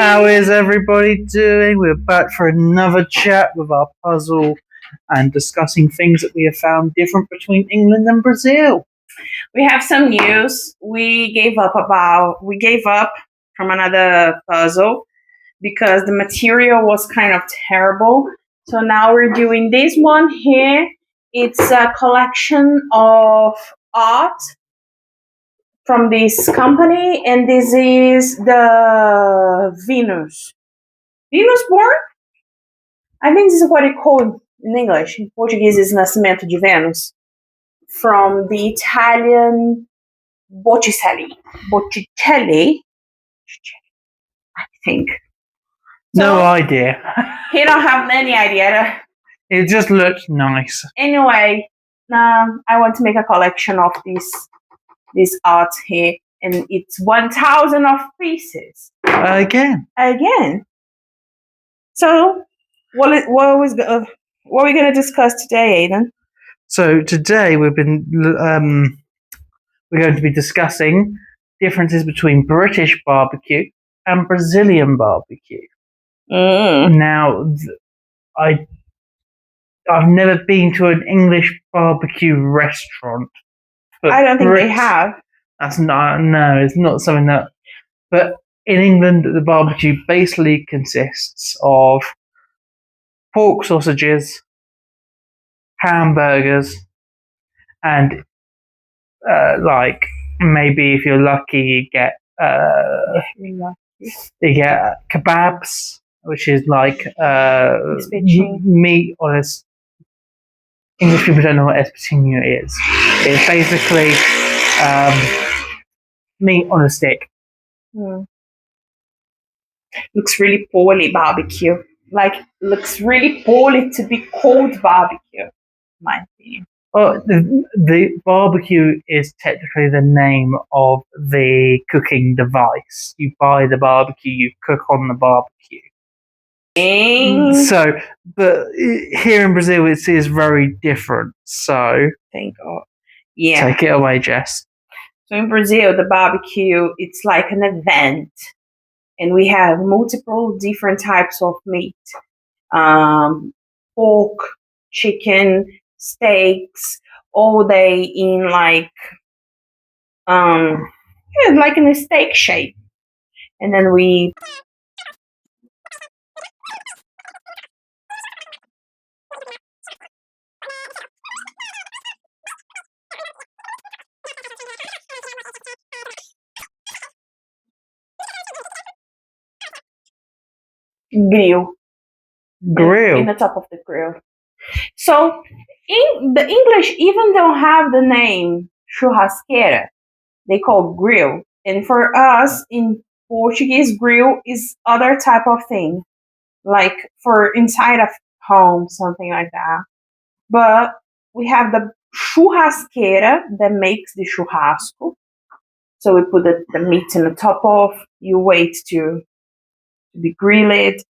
How is everybody doing? We're back for another chat with our puzzle and discussing things that we have found different between England and Brazil. We have some news. We gave up from another puzzle because the material was kind of terrible. So now we're doing this one here. It's a collection of art from this company, and this is the Venus born. I think this is what it called in English. In Portuguese, is Nascimento de Venus, from the Italian Botticelli, I think. No idea. He don't have any idea. It just looks nice. Anyway, I want to make a collection of this art here, and it's 1,000 of pieces. Again. So, what are we going to discuss today, Aidan? So today we're going to be discussing differences between British barbecue and Brazilian barbecue. Now, I've never been to an English barbecue restaurant. I don't think they have. It's not something that. But in England, the barbecue basically consists of pork sausages, hamburgers, and maybe if you're lucky, you get kebabs, which is like meat on a. English people don't know what espetinho is. It's basically meat on a stick. Looks really poorly barbecue. Looks really poorly to be called barbecue, in my opinion. Well, the barbecue is technically the name of the cooking device. You buy the barbecue, you cook on the barbecue. So, but here in Brazil, it is very different. So, thank God. Yeah. Take it away, Jess. So in Brazil, the barbecue, it's like an event. And we have multiple different types of meat. Pork, chicken, steaks, all day in like in a steak shape. And then we grill in the top of the grill. So in the English even don't have the name churrasqueira. They call grill. And for us in Portuguese, grill is other type of thing, like for inside of home, something like that. But we have the churrasqueira that makes the churrasco. So we put the meat in the top of, you wait to be grilled,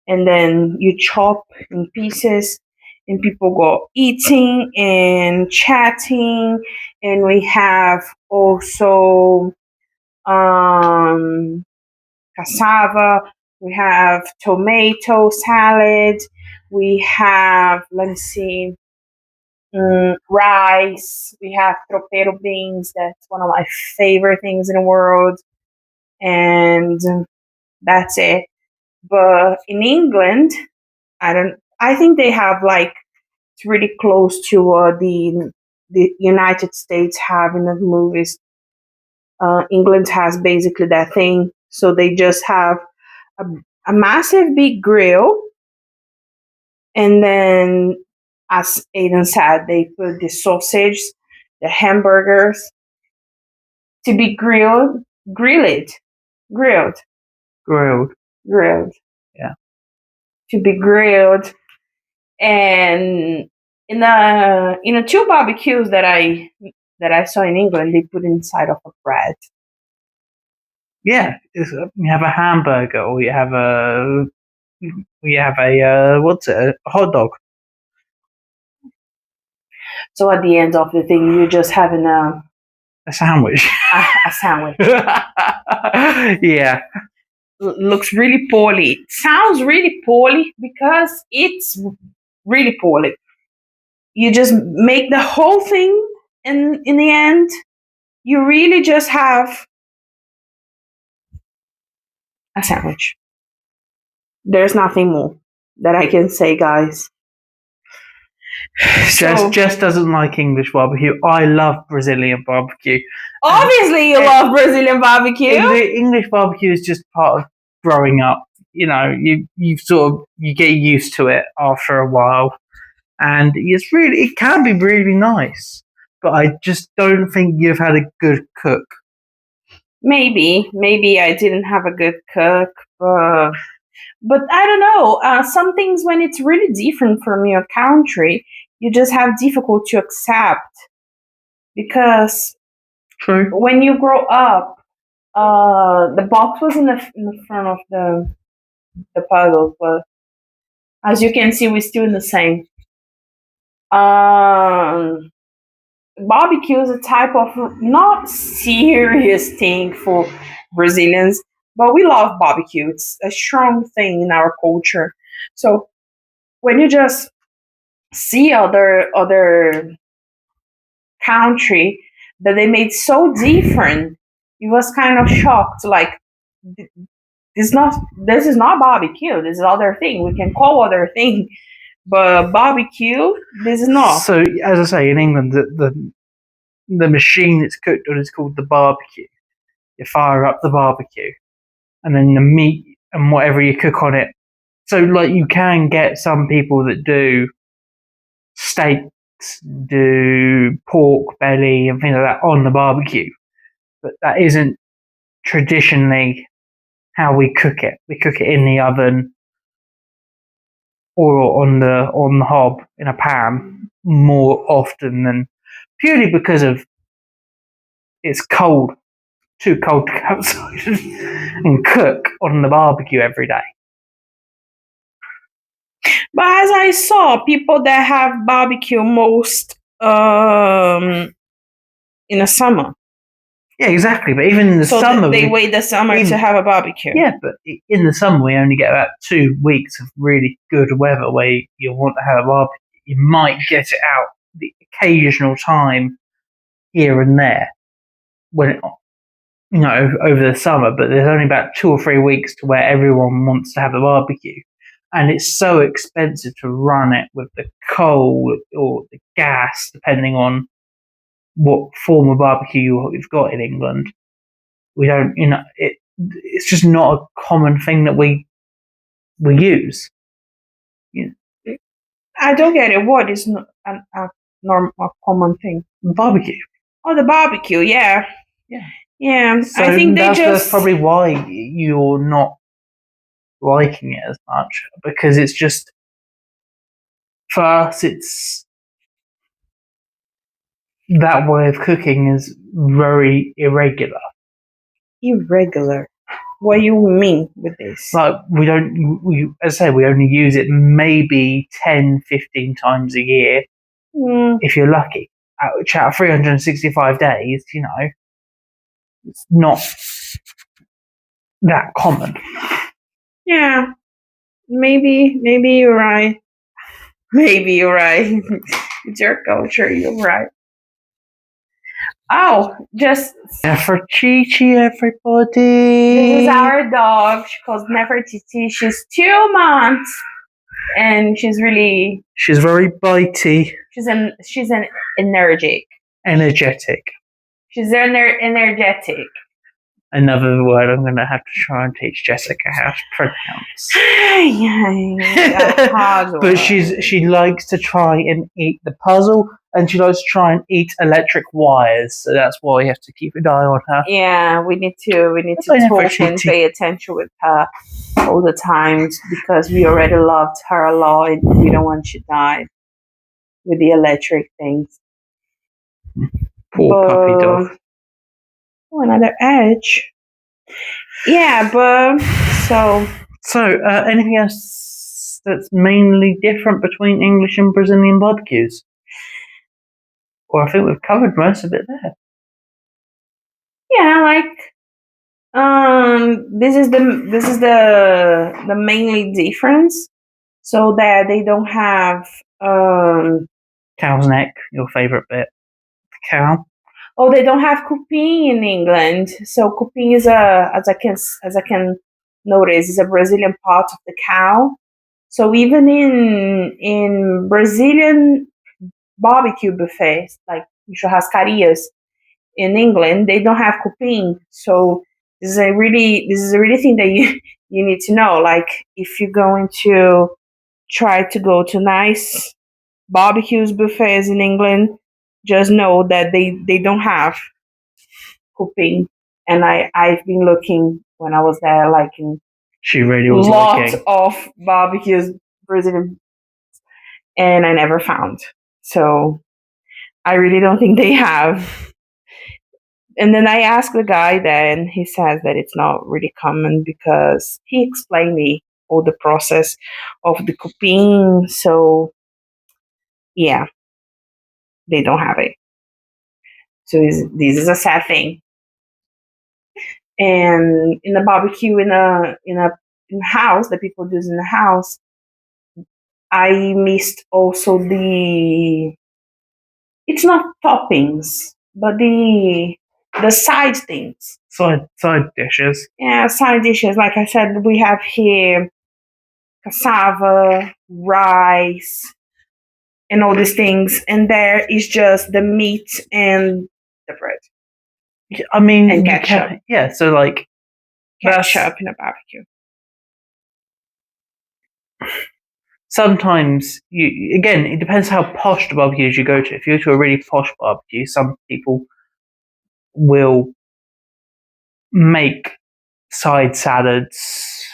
and then you chop in pieces, and people go eating and chatting. And we have also cassava, we have tomato salad, we have, rice, we have tropeiro beans. That's one of my favorite things in the world. And that's it. But in England, I think they have it's really close to what the United States have in the movies. England has basically that thing. So they just have a massive big grill. And then, as Aidan said, they put the sausage, the hamburgers to be grilled. Yeah. To be grilled. And in the two barbecues that I saw in England, they put inside of a bread. Yeah, you have a hamburger, or you have a hot dog. So at the end of the thing, you're just having a sandwich. A sandwich. Yeah. looks really poorly. It sounds really poorly because it's really poorly. You just make the whole thing, and in the end, you really just have a sandwich. There's nothing more that I can say, guys. Jess doesn't like English barbecue. I love Brazilian barbecue. Obviously, you love Brazilian barbecue. English barbecue is just part of growing up. You know, you get used to it after a while, and it can be really nice. But I just don't think you've had a good cook. Maybe I didn't have a good cook, but I don't know. Some things, when it's really different from your country, you just have difficult to accept, because True. when you grow up, the box was in the front of the puzzle, but as you can see, we're still in the same. Barbecue is a type of not serious thing for Brazilians, but we love barbecue. It's a strong thing in our culture. So when you just see other country that they made so different, you was kind of shocked. Like, this is not barbecue. This is other thing. We can call other thing, but barbecue, this is not. So, as I say, in England, the machine it's cooked on is called the barbecue. You fire up the barbecue, and then the meat and whatever you cook on it. So, like, you can get some people that do steaks, do pork belly, and things like that on the barbecue, but that isn't traditionally how we cook it. We cook it in the oven or on the hob in a pan more often, than purely because of it's cold, too cold to go outside and cook on the barbecue every day. But as I saw, people that have barbecue most in the summer. Yeah, exactly. But even in the summer, they wait the summer to have a barbecue. Yeah, but in the summer we only get about 2 weeks of really good weather where you want to have a barbecue. You might get it out the occasional time here and there when over the summer, but there's only about 2 or 3 weeks to where everyone wants to have a barbecue, and it's so expensive to run it with the coal or the gas, depending on what form of barbecue you've got in England. We don't, it's just not a common thing that we use. I don't get it. What is a common thing? Barbecue. Oh, the barbecue. Yeah. So I think that's probably why you're not liking it as much, because it's just, for us, it's that way of cooking is very irregular. Irregular. What do you mean with this? Like, as I say, we only use it maybe 10, 15 times a year, if you're lucky. Out of 365 days, it's not that common. Yeah, maybe you're right. Maybe you're right. It's your culture. You're right. Oh, just Nefertiti, everybody. This is our dog. She calls Nefertiti. She's 2 months, and she's very bitey. She's an energetic. She's energetic. Another word I'm going to have to try and teach Jessica how to pronounce. But she likes to try and eat the puzzle, and she likes to try and eat electric wires. So that's why you have to keep an eye on her. Yeah, we need to talk and pay attention with her all the time, because we already loved her a lot, and we don't want to die with the electric things. Poor puppy dog. Oh, another edge. Yeah, but so anything else that's mainly different between English and Brazilian barbecues? Well, I think we've covered most of it there. Yeah, like This is the mainly difference. So that they don't have cow's neck, your favorite bit. Cow. Oh, they don't have cupim in England. So cupim is as I can notice, is a Brazilian part of the cow. So even in Brazilian barbecue buffets, like churrascarias in England, they don't have cupim. So this is a really thing that you need to know. Like if you're going to try to go to nice barbecues buffets in England, just know that they don't have cooking. And I've been looking when I was there, like in She really was lots looking. of barbecues, Brazilian, and I never found. So I really don't think they have. And then I asked the guy there, and he says that it's not really common because he explained me all the process of the cooking. So yeah, they don't have it. So this is a sad thing. And in a barbecue in a house that people do in the house, I missed also the, it's not toppings, but the side things. Side dishes. Yeah, side dishes. Like I said, we have here cassava, rice, and all these things, and there is just the meat and the bread. I mean, and ketchup. Yeah, so like Ketchup in a barbecue. Sometimes again, it depends how posh the barbecues you go to. If you go to a really posh barbecue, some people will make side salads.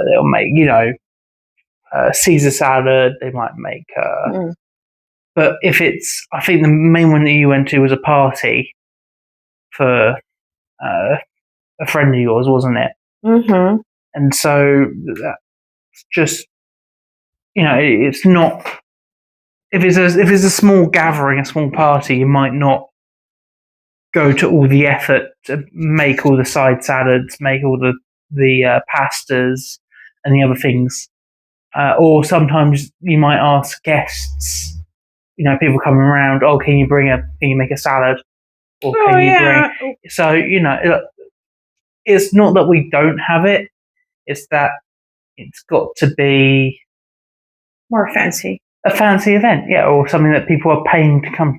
They'll make, Caesar salad. They might make. But if it's, I think the main one that you went to was a party for a friend of yours, wasn't it? Mm-hmm. And so that's just, it's not. If it's a small gathering, a small party, you might not go to all the effort to make all the side salads, make all the pastas and the other things. Or sometimes you might ask guests, people coming around, oh, can you make a salad? Or can you bring? So, it's not that we don't have it, it's that it's got to be more fancy. A fancy event, yeah, or something that people are paying to come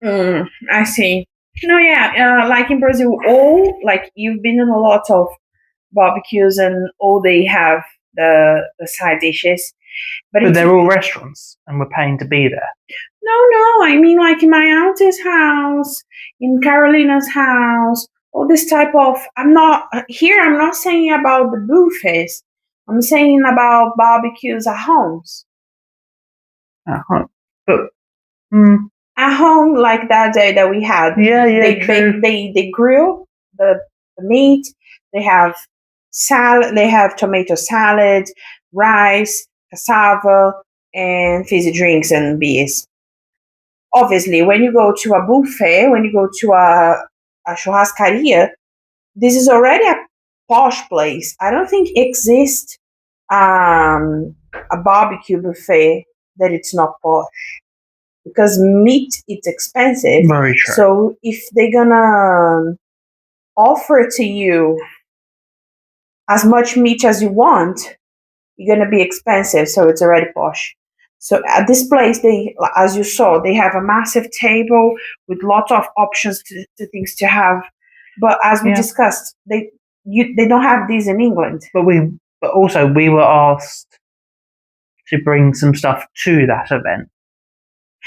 to. I see. No, yeah, like in Brazil, like you've been in a lot of barbecues and all they have the side dishes. But they're all restaurants and we're paying to be there. No, I mean like in my auntie's house, in Carolina's house, all this type of, I'm not saying about the buffets. I'm saying about barbecues at homes. But at home, like that day that we had, they grill the meat. They have salad. They have tomato salad, rice, cassava, and fizzy drinks and beers. Obviously, when you go to a buffet, when you go to a churrascaria, this is already a posh place. I don't think exists a barbecue buffet that it's not posh. Because meat, it's expensive. Very true. So if they're gonna offer to you as much meat as you want, you're gonna be expensive. So it's already posh. So at this place, they, as you saw, they have a massive table with lots of options to things to have. But as we discussed, they don't have these in England. But also we were asked to bring some stuff to that event.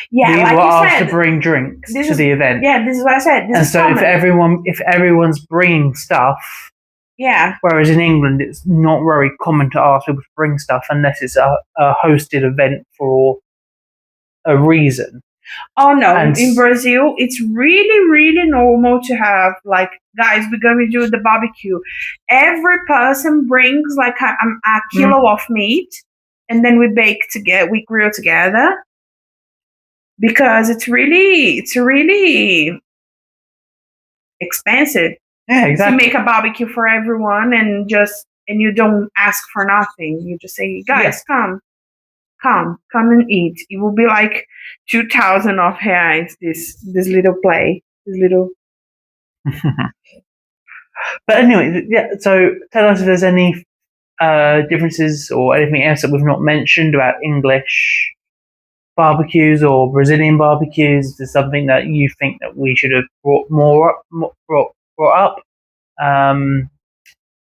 Yeah, we like were asked said, to bring drinks to the event. Yeah, this is what I said. And so if everyone's bringing stuff, whereas in England it's not very common to ask people to bring stuff unless it's a hosted event for a reason. Oh no, in Brazil it's really, really normal to have like, guys, we're going to do the barbecue. Every person brings like a kilo of meat, and then we bake together, we grill together. Because it's really expensive. Yeah, exactly. To make a barbecue for everyone and you don't ask for nothing. You just say, guys, come and eat. It will be like 2,000 of reais. This little play, this little. But anyway, yeah. So tell us if there's any differences or anything else that we've not mentioned about English barbecues or Brazilian barbecues. Is there something that you think that we should have brought up?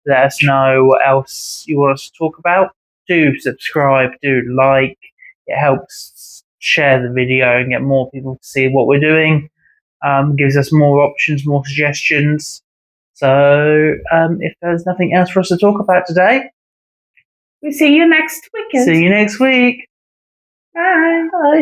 Let us know what else you want us to talk about. Do subscribe, do like. It helps share the video and get more people to see what we're doing. Gives us more options, more suggestions. So if there's nothing else for us to talk about today, we see you next weekend. See you next week. Bye. Bye.